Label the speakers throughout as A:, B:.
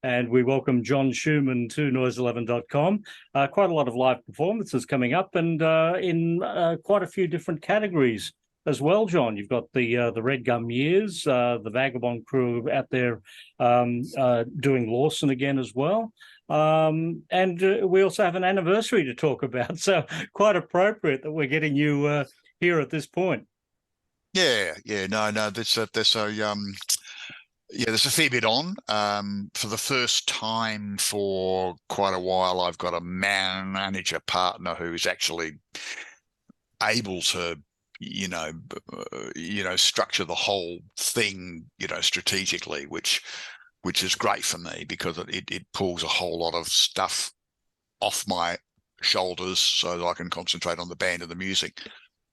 A: and we welcome John Schumann to noise11.com. Quite a lot of live performances coming up, and in quite a few different categories as well, John. You've got the Redgum Years, the Vagabond crew out there doing Lawson again as well. And we also have an anniversary to talk about, so quite appropriate that we're getting you here at this point.
B: Yeah, no, there's a fair bit on. For the first time for quite a while, I've got a manager partner who's actually able to, structure the whole thing, strategically, which is great for me because it pulls a whole lot of stuff off my shoulders so that I can concentrate on the band and the music.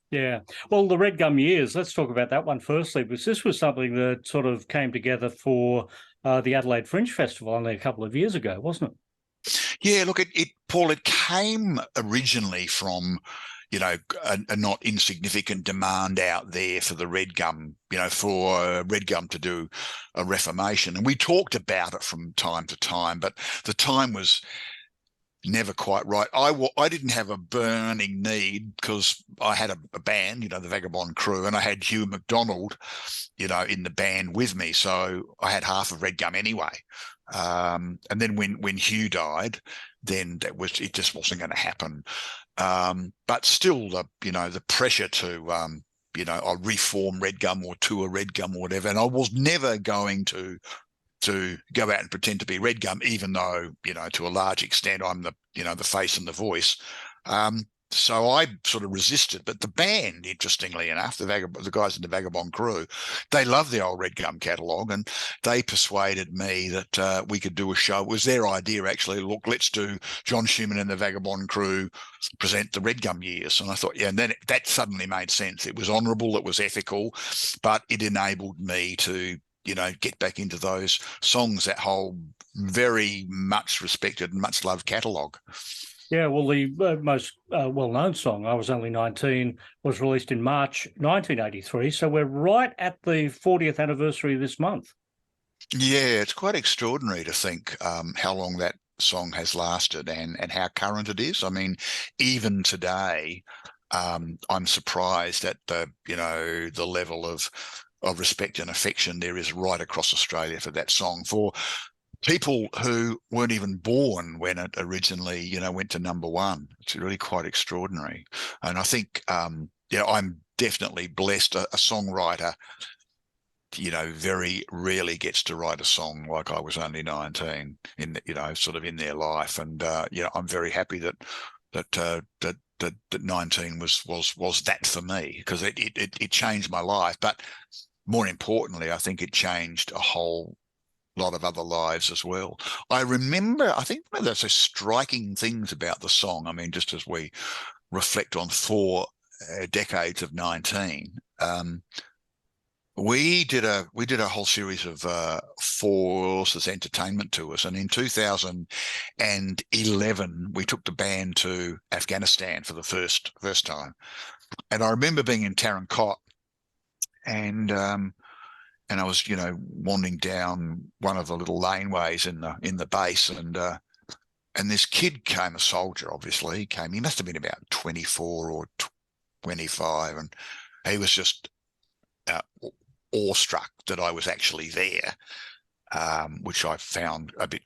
A: Yeah. Well, the Redgum Years, let's talk about that one firstly, because this was something that sort of came together for the Adelaide Fringe Festival only a couple of years ago, wasn't it?
B: Yeah, look, Paul, it came originally from, a not insignificant demand out there for the Redgum, for Redgum to do a reformation. And we talked about it from time to time, but the time was never quite right. I didn't have a burning need because I had a band, the Vagabond crew, and I had Hugh McDonald, in the band with me. So I had half of Redgum anyway. And then when Hugh died, then it just wasn't going to happen. But still, the pressure to I reform Redgum or tour Redgum or whatever, and I was never going to go out and pretend to be Redgum, even though, to a large extent, I'm the face and the voice. So I sort of resisted. But the band, interestingly enough, the guys in the Vagabond crew, they love the old Redgum catalogue, and they persuaded me that we could do a show. It was their idea, actually. Look, let's do John Schumann and the Vagabond crew present the Redgum Years. And I thought, yeah, and then that suddenly made sense. It was honourable, it was ethical, but it enabled me to get back into those songs, that whole very much respected and much loved catalogue.
A: Yeah, well, the most well-known song, I Was Only 19, was released in March 1983. So we're right at the 40th anniversary this month.
B: Yeah, it's quite extraordinary to think how long that song has lasted and how current it is. I mean, even today, I'm surprised at the level of respect and affection there is right across Australia for that song, for people who weren't even born when it originally, went to number one. It's really quite extraordinary. And I think, I'm definitely blessed. A songwriter, very rarely gets to write a song like I Was Only 19 in, sort of in their life. And, I'm very happy that 19 was that for me, because it changed my life. But more importantly, I think it changed a whole lot of other lives as well. I think one of those striking things about the song, I mean, just as we reflect on 4 decades of 19, we did a whole series of Forces entertainment tours, and in 2011 we took the band to Afghanistan for the first time. And I remember being in Tarancot, and I was, wandering down one of the little laneways in the base, and this kid came, a soldier, obviously. He must have been about 24 or 25, and he was just awestruck that I was actually there, which I found a bit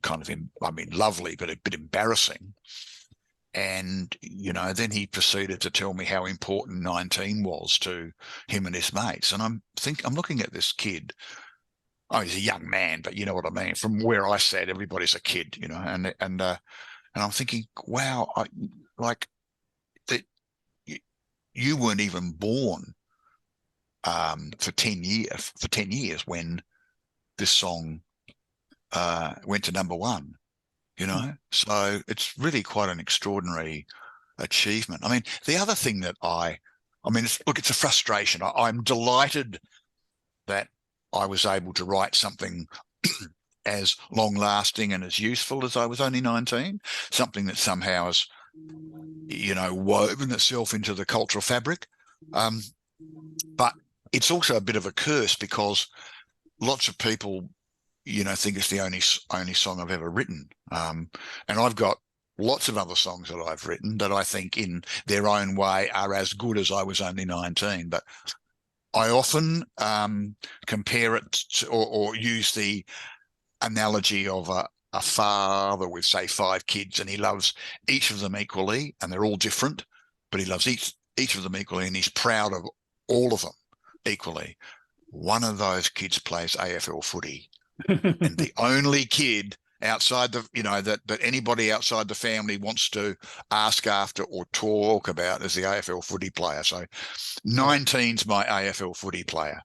B: lovely, but a bit embarrassing. And, then he proceeded to tell me how important 19 was to him and his mates. And I'm looking at this kid. Oh, he's a young man, but you know what I mean? From where I sat, everybody's a kid, and I'm thinking, wow, you weren't even born for 10 years when this song went to number one. So it's really quite an extraordinary achievement. I mean, the other thing that it's a frustration. I'm delighted that I was able to write something as long-lasting and as useful as I Was Only 19, something that somehow has, woven itself into the cultural fabric. But it's also a bit of a curse, because lots of people think it's the only song I've ever written. And I've got lots of other songs that I've written that I think in their own way are as good as I Was Only 19. But I often compare it to, or use the analogy of a father with, say, 5 kids, and he loves each of them equally, and they're all different, but he loves each of them equally, and he's proud of all of them equally. One of those kids plays AFL footy, and the only kid outside the, that anybody outside the family wants to ask after or talk about is the AFL footy player. So 19's my AFL footy player.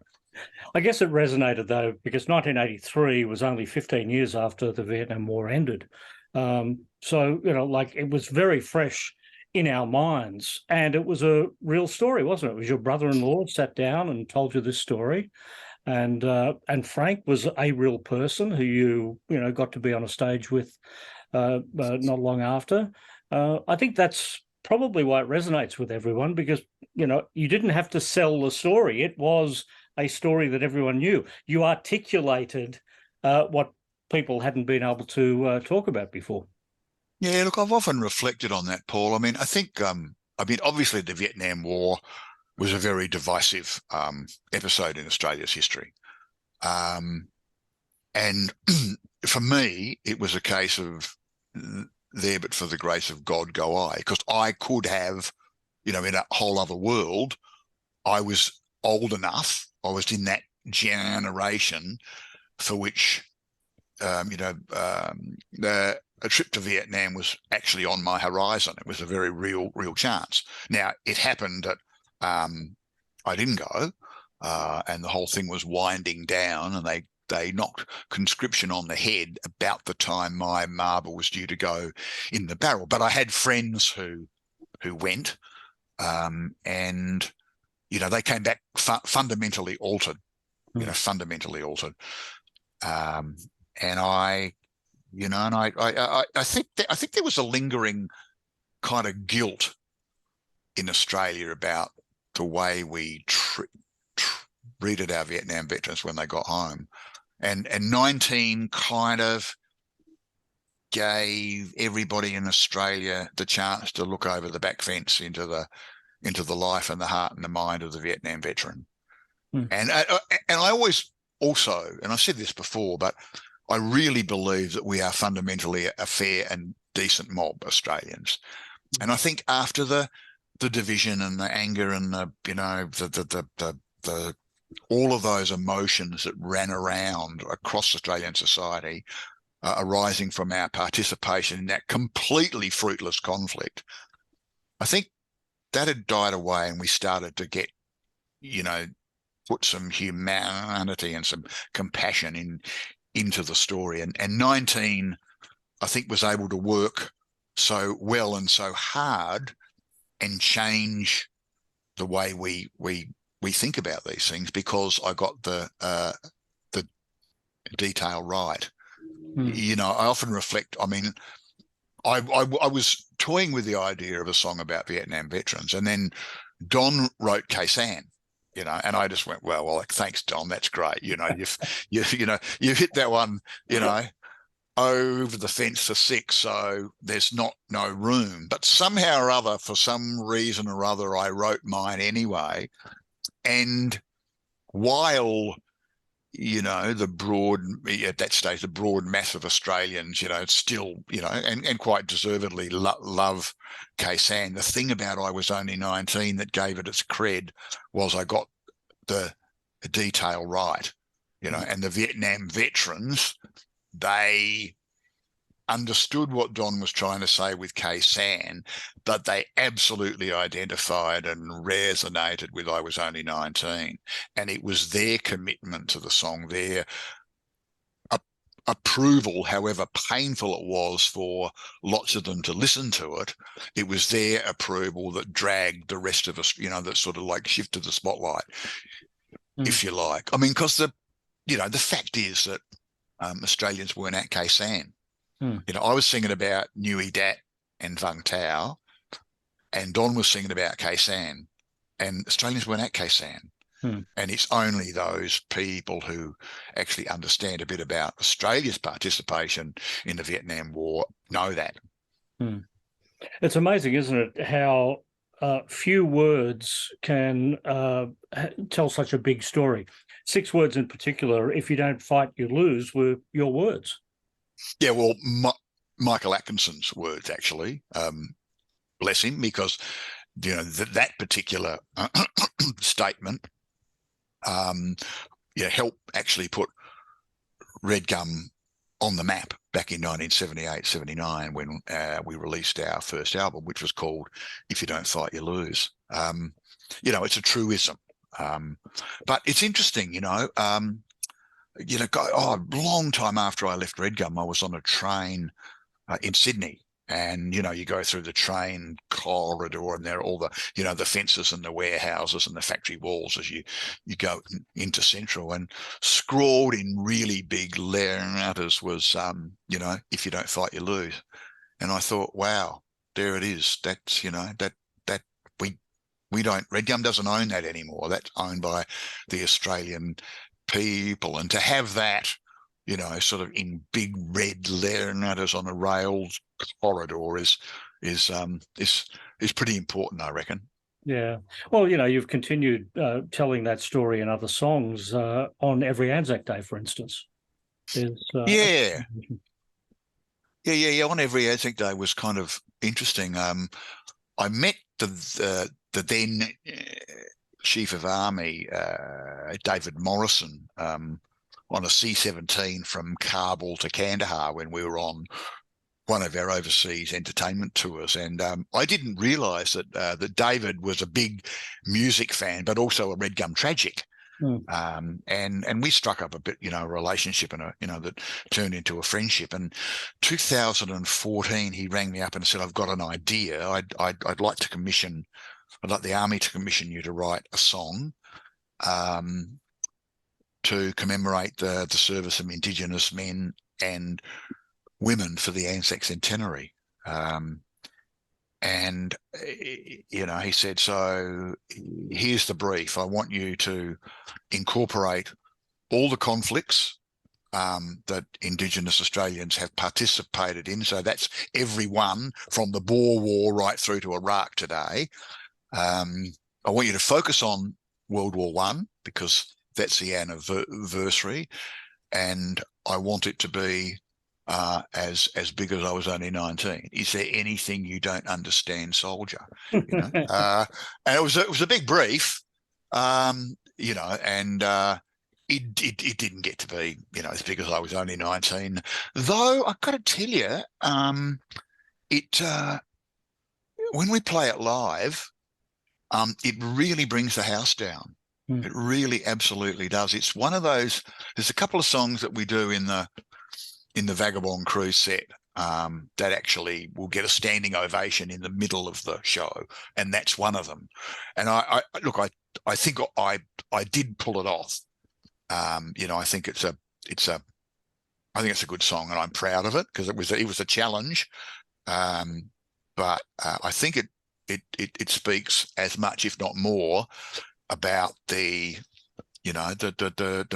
A: I guess it resonated, though, because 1983 was only 15 years after the Vietnam War ended. So, it was very fresh in our minds, and it was a real story, wasn't it? It was your brother-in-law sat down and told you this story, and Frank was a real person who you got to be on a stage with not long after. I think that's probably why it resonates with everyone, because you didn't have to sell the story. It was a story that everyone knew. You articulated what people hadn't been able to talk about before.
B: Yeah, look, I've often reflected on that, Paul. I mean, I think, obviously the Vietnam War was a very divisive episode in Australia's history. And for me, it was a case of there, but for the grace of God go I, because I could have, in a whole other world, I was old enough, I was in that generation for which, a trip to Vietnam was actually on my horizon. It was a very real chance. Now, it happened that I didn't go, and the whole thing was winding down, and they knocked conscription on the head about the time my marble was due to go in the barrel. But I had friends who went, and they came back fundamentally altered, fundamentally altered. And I think there was a lingering kind of guilt in Australia about the way we treated our Vietnam veterans when they got home, and 19 kind of gave everybody in Australia the chance to look over the back fence into the life and the heart and the mind of the Vietnam veteran. And I always also, and I've said this before, but I really believe that we are fundamentally a fair and decent mob, Australians. And I think after the division and the anger and the all of those emotions that ran around across Australian society, arising from our participation in that completely fruitless conflict, I think that had died away, and we started to get, put some humanity and some compassion into the story. And 19, I think, was able to work so well and so hard and change the way we think about these things, because I got the detail right. I often reflect. I mean, I was toying with the idea of a song about Vietnam veterans, and then Don wrote Khe Sanh, and I just went, well, like, thanks, Don, that's great. You've hit that one, over the fence for 6, so there's no room. But somehow or other, for some reason or other, I wrote mine anyway. And while at that stage, the broad mass of Australians, still, and quite deservedly love Khe Sanh, the thing about I Was Only 19 that gave it its cred was I got the detail right, and the Vietnam veterans, they understood what Don was trying to say with Khe Sanh, but they absolutely identified and resonated with I Was Only 19. And it was their commitment to the song, their approval, however painful it was for lots of them to listen to it, it was their approval that dragged the rest of us, that sort of like shifted the spotlight, if you like. I mean, because the fact is that Australians weren't at Khe Sanh. I was singing about Nui Dat and Vung Tau, and Don was singing about Khe Sanh, and Australians weren't at Khe Sanh.
A: Hmm.
B: And it's only those people who actually understand a bit about Australia's participation in the Vietnam War know that.
A: Hmm. It's amazing, isn't it, how few words can tell such a big story. 6 words in particular, if you don't fight, you lose, were your words.
B: Yeah, well, Michael Atkinson's words, actually, bless him, because, you know, that particular statement, helped actually put Redgum on the map back in 1978, 79, when we released our first album, which was called If You Don't Fight, You Lose. It's a truism. But it's interesting, a long time after I left Redgum, I was on a train in Sydney. And, you go through the train corridor and there are all the fences and the warehouses and the factory walls as you go into Central, and scrawled in really big letters was, if you don't fight, you lose. And I thought, wow, there it is. That's, that we don't, Redgum doesn't own that anymore. That's owned by the Australian people. And to have that, sort of in big red letters on a rails corridor is pretty important, I reckon.
A: Yeah. Well, you've continued telling that story in other songs on every Anzac Day, for instance.
B: Yeah. On every Anzac Day was kind of interesting. I met the then Chief of Army, David Morrison, on a C-17 from Kabul to Kandahar when we were on one of our overseas entertainment tours. And I didn't realise that David was a big music fan, but also a Redgum tragic.
A: Mm.
B: And we struck up a bit, a relationship and that turned into a friendship. And 2014, he rang me up and said, "I've got an idea. I'd like the Army to commission you to write a song to commemorate the service of Indigenous men and women for the Anzac Centenary." And he said, "So here's the brief. I want you to incorporate all the conflicts that Indigenous Australians have participated in. So that's everyone from the Boer War right through to Iraq today. I want you to focus on World War One because that's the anniversary, and I want it to be as big as I was only 19. Is there anything you don't understand, soldier?" And it was a big brief, and it didn't get to be as big as I was only 19. Though I got to tell you, when we play it live, it really brings the house down. It really absolutely does. It's one of those. There's a couple of songs that we do in the Vagabond Cruise set that actually will get a standing ovation in the middle of the show, and that's one of them. And I think I did pull it off. I think it's a good song, and I'm proud of it because it was a challenge. But I think it speaks as much, if not more, about the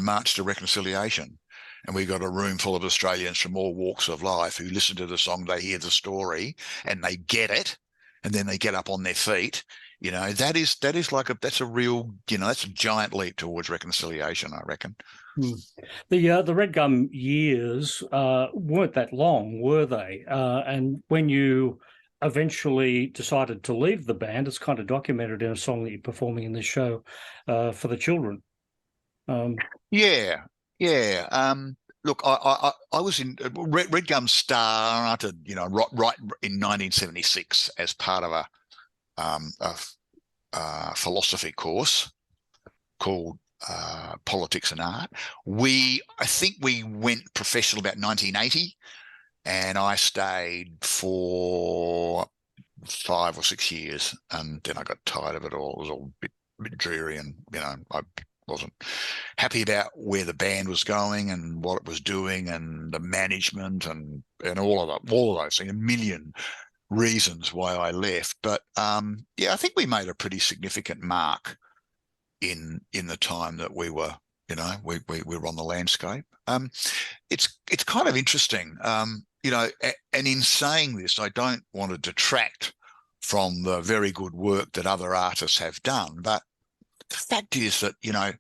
B: march to reconciliation. And we've got a room full of Australians from all walks of life who listen to the song, they hear the story, and they get it, and then they get up on their feet. That's a real, that's a giant leap towards reconciliation, I reckon.
A: The Redgum years weren't that long, were they? And when you eventually decided to leave the band, it's kind of documented in a song that you're performing in this show for the children.
B: Look, I was in Redgum started, right in 1976 as part of a philosophy course called Politics and Art. I think we went professional about 1980, and I stayed for 5 or 6 years, and then I got tired of it all. It was all a bit dreary, and I wasn't happy about where the band was going and what it was doing and the management and all of those things, a million reasons why I left. But I think we made a pretty significant mark in the time that we were, you know, we were on the landscape. It's kind of interesting, you know, and in saying this, I don't want to detract from the very good work that other artists have done, but the fact is that, you know,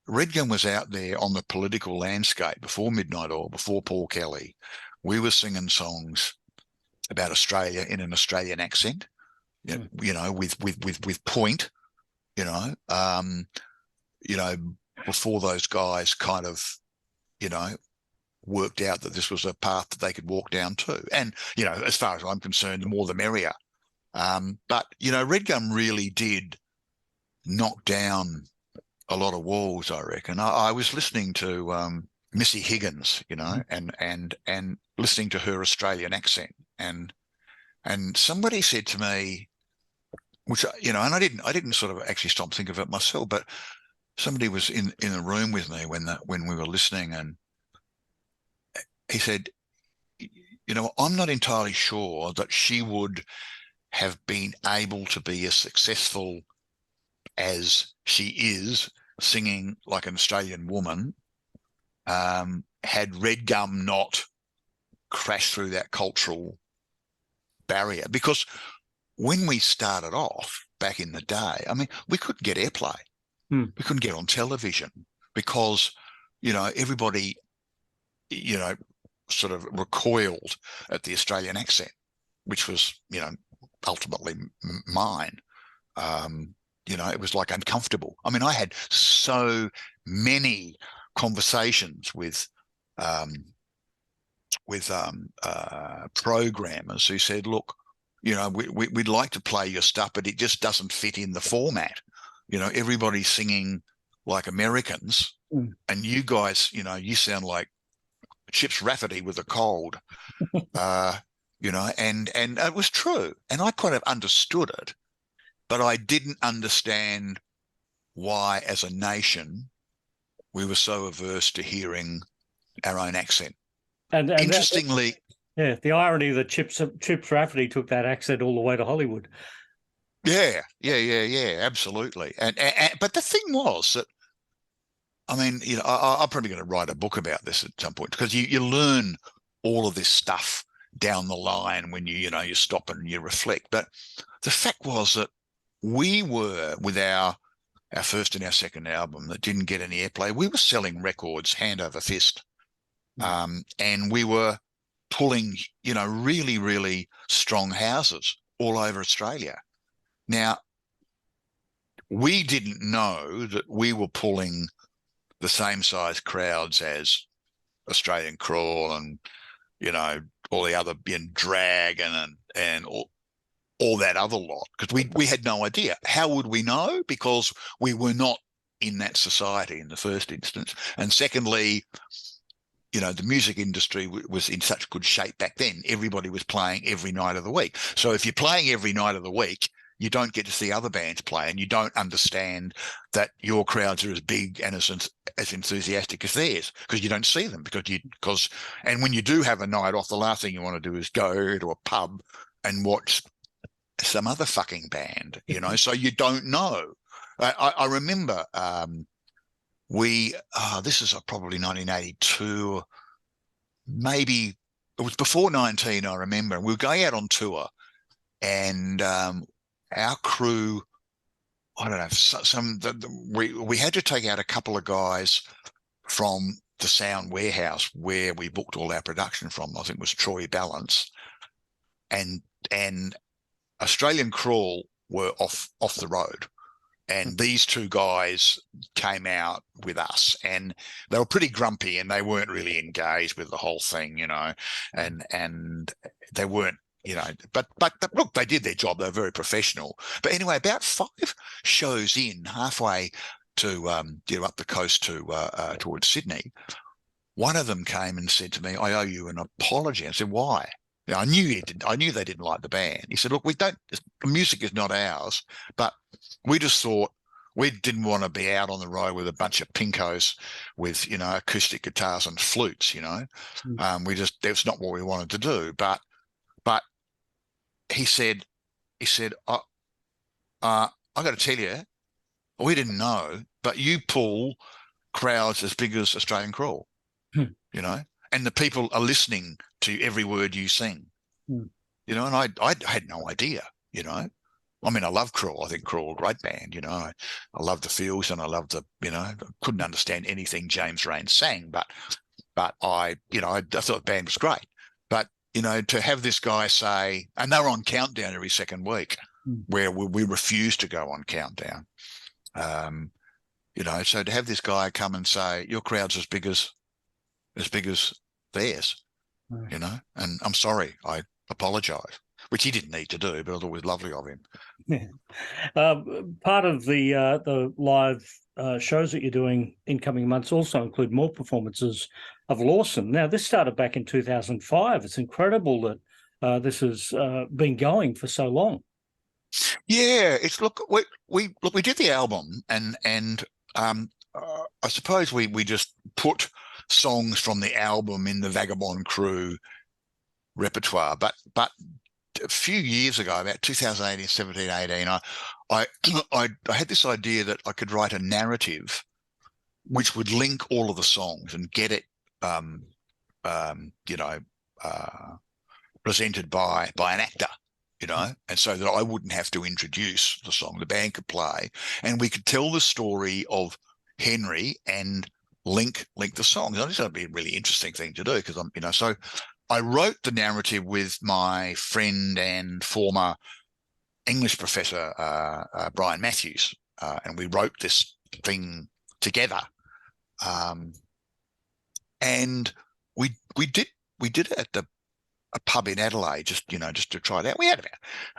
B: Redgum was out there on the political landscape before Midnight Oil, before Paul Kelly. We were singing songs about Australia in an Australian accent, you know, with point, you know, before those guys kind of, you know, worked out that this was a path that they could walk down too. And, you know, as far as I'm concerned, the more the merrier. But, you know, Redgum really did knock down a lot of walls, I reckon. I was listening to Missy Higgins, you know, and listening to her Australian accent, and somebody said to me, which, you know, and I didn't sort of actually stop thinking of it myself, but somebody was in the room with me when we were listening, and he said, you know, I'm not entirely sure that she would have been able to be as successful as she is singing like an Australian woman, had Redgum not crashed through that cultural barrier. Because when we started off back in the day, I mean, we couldn't get airplay. We couldn't get on television because, you know, everybody, you know, sort of recoiled at the Australian accent, which was, you know, ultimately mine. You know, it was like uncomfortable. I mean, I had so many conversations with programmers who said, look, you know, we'd like to play your stuff, but it just doesn't fit in the format. You know, everybody's singing like Americans, and you guys, you know, you sound like Chips Rafferty with a cold. You know, and it was true. And I kind of understood it, but I didn't understand why, as a nation, we were so averse to hearing our own accent. And interestingly,
A: yeah, the irony that Chips Rafferty took that accent all the way to Hollywood.
B: Yeah, absolutely. And but the thing was that, I mean, you know, I'm probably going to write a book about this at some point, because you learn all of this stuff down the line when you know, you stop and you reflect. But the fact was that we were, with our first and our second album that didn't get any airplay, we were selling records hand over fist. And we were pulling, you know, really, really strong houses all over Australia. Now, we didn't know that we were pulling the same size crowds as Australian Crawl and, you know, all the other, Dragon and all that other lot, because we had no idea. How would we know? Because we were not in that society in the first instance. And secondly, you know, the music industry was in such good shape back then. Everybody was playing every night of the week. So if you're playing every night of the week, you don't get to see other bands play, and you don't understand that your crowds are as big and as enthusiastic as theirs, because you don't see them, and when you do have a night off, the last thing you want to do is go to a pub and watch some other fucking band, you know. So you don't know. I remember this is probably 1982, maybe it was before 19. I remember we were going out on tour, and our crew, I don't know, we had to take out a couple of guys from the sound warehouse where we booked all our production from. I think it was Troy Balance, and Australian Crawl were off the road. And these two guys came out with us, and they were pretty grumpy, and they weren't really engaged with the whole thing, you know, and they weren't, you know, but look, they did their job. They were very professional. But anyway, about 5 shows in, halfway to up the coast towards Sydney, one of them came and said to me, "I owe you an apology." I said, "Why?" I knew they didn't like the band. He said, "Look, the music is not ours, but we just thought we didn't want to be out on the road with a bunch of pinkos with, you know, acoustic guitars and flutes, you know. That's not what we wanted to do." But he said, I got to tell you, We didn't know, but you pull crowds as big as Australian Crawl,
A: Hmm.
B: you know, and the people are listening to every word you sing,
A: Hmm.
B: you know, and I had no idea, you know. I mean, I love Crawl. I think Crawl, a great band, you know. I love the feels and I love the, you know, I couldn't understand anything James Raine sang, but I, you know, I thought the band was great. But, you know, to have this guy say, and they were on Countdown every second week,
A: Hmm.
B: where we refused to go on Countdown. You know, so to have this guy come and say, your crowd's as big as theirs,
A: Hmm.
B: you know, and I'm sorry, I apologize, which he didn't need to do, but it was always lovely of him.
A: Yeah. Part of the live shows that you're doing in coming months also include more performances of Lawson. Now, this started back in 2005. It's incredible that this has been going for so long.
B: Yeah, it's we did the album and I suppose we just put songs from the album in the Vagabond Crew repertoire, but a few years ago, about 2018, 17, 18, I I had this idea that I could write a narrative which would link all of the songs and get it um you know uh presented by an actor, you know, and so that I wouldn't have to introduce the song. The band could play, and we could tell the story of Henry and link the songs. I just thought it'd be a really interesting thing to do because I'm, you know, so I wrote the narrative with my friend and former English professor Brian Matthews, and we wrote this thing together, um, and we did it at a pub in Adelaide, just, you know, just to try it out. We had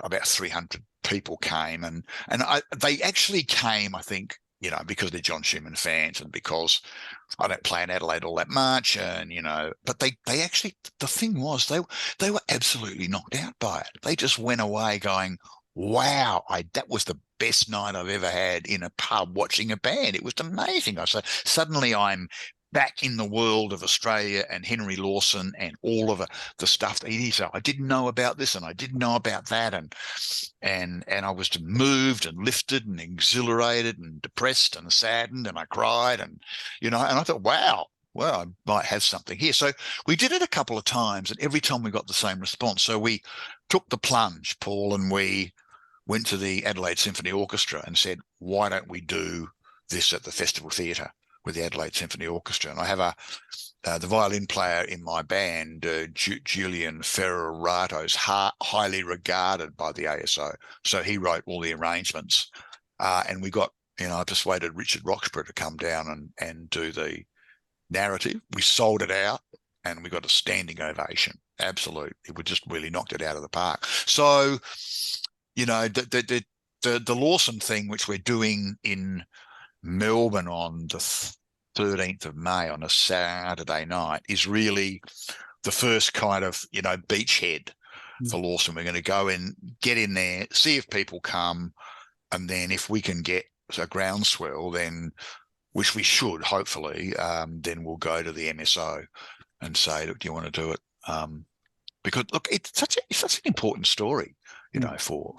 B: about 300 people came, and they actually came, I think, you know, because they're John Schumann fans and because I don't play in Adelaide all that much, and you know, but they actually, the thing was they were absolutely knocked out by it. They just went away going, wow, that was the best night I've ever had in a pub watching a band. It was amazing. I said, suddenly I'm back in the world of Australia and Henry Lawson and all of the stuff that he said. I didn't know about this and I didn't know about that, and I was moved and lifted and exhilarated and depressed and saddened, and I cried, and you know, and I thought, wow, well, I might have something here. So we did it a couple of times, and every time we got the same response. So we took the plunge, Paul, and we went to the Adelaide Symphony Orchestra and said, why don't we do this at the Festival Theatre with the Adelaide Symphony Orchestra? And I have the violin player in my band, Julian Ferrarato's highly regarded by the ASO. So he wrote all the arrangements, and we got, you know, I persuaded Richard Roxburgh to come down and do the narrative. We sold it out, and we got a standing ovation. Absolute, we just really knocked it out of the park. So, you know, the Lawson thing, which we're doing in Melbourne on the 13th of May on a Saturday night, is really the first kind of, you know, beachhead for Lawson. We're going to go and get in there, see if people come, and then if we can get a groundswell, then, which we should hopefully, then we'll go to the MSO and say, look, do you want to do it? Because look, it's such an important story, you know, for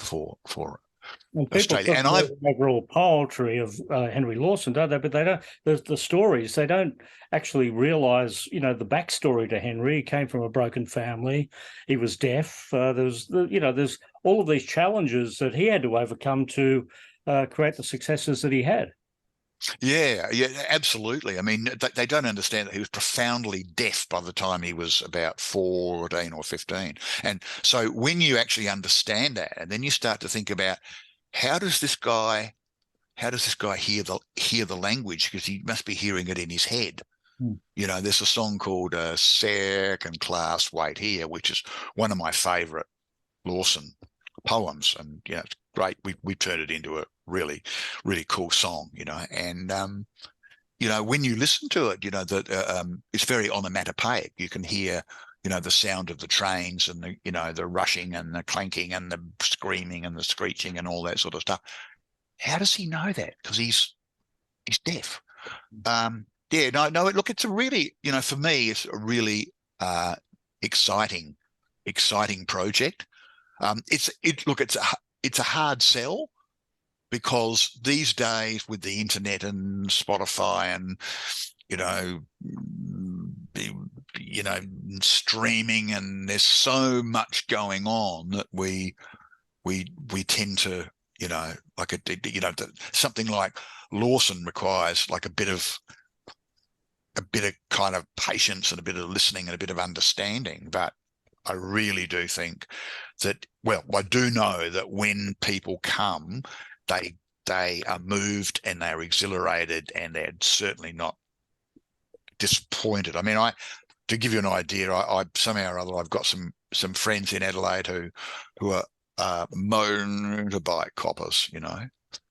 A: Well, people
B: Australia.
A: talk
B: And
A: about
B: I've
A: the overall poetry of Henry Lawson, don't they? But they don't. The stories, they don't actually realise, you know, the backstory to Henry. He came from a broken family. He was deaf. There's all of these challenges that he had to overcome to create the successes that he had.
B: Yeah, absolutely. I mean, they don't understand that he was profoundly deaf by the time he was about 14 or 15. And so when you actually understand that, and then you start to think about how does this guy hear the language, because he must be hearing it in his head. You know, there's a song called Second Class Wait Here, which is one of my favorite Lawson poems, and you know, it's great. We turned it into a really, really cool song, you know. And you know, when you listen to it, you know that it's very onomatopoeic. You can hear, you know, the sound of the trains and the, you know, the rushing and the clanking and the screaming and the screeching and all that sort of stuff. How does he know that? Because he's deaf. Yeah, no. Look, it's a really, you know, for me, it's a really exciting project. It's a hard sell, because these days with the internet and Spotify and, you know, streaming, and there's so much going on that we tend to, something like Lawson requires like a bit of kind of patience and a bit of listening and a bit of understanding. But I really do think that, well, I do know that when people come, they are moved and they're exhilarated, and they're certainly not disappointed. I mean, to give you an idea, I somehow or other, I've got some friends in Adelaide who are motorbike coppers,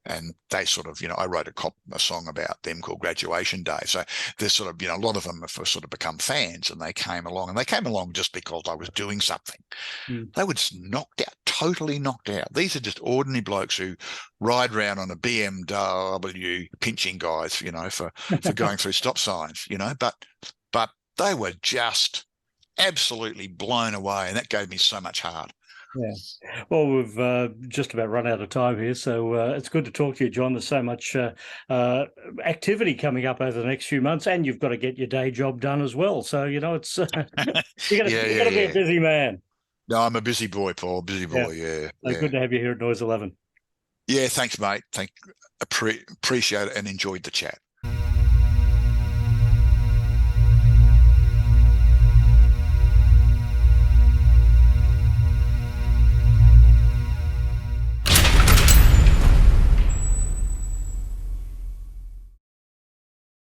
B: and they sort of, I wrote a song about them called Graduation Day. So there's sort of, a lot of them have sort of become fans, and they came along just because I was doing something. They were just knocked out, totally knocked out. These are just ordinary blokes who ride around on a BMW pinching guys, for going through stop signs, but they were just absolutely blown away, and that gave me so much heart.
A: Yeah. Well, we've just about run out of time here, so it's good to talk to you, John. There's so much activity coming up over the next few months, and you've got to get your day job done as well. So, it's you're going to be a busy man.
B: No, I'm a busy boy, Paul. Busy boy, yeah.
A: Good to have you here at Noise 11.
B: Yeah, thanks, mate. Appreciate it and enjoyed the chat.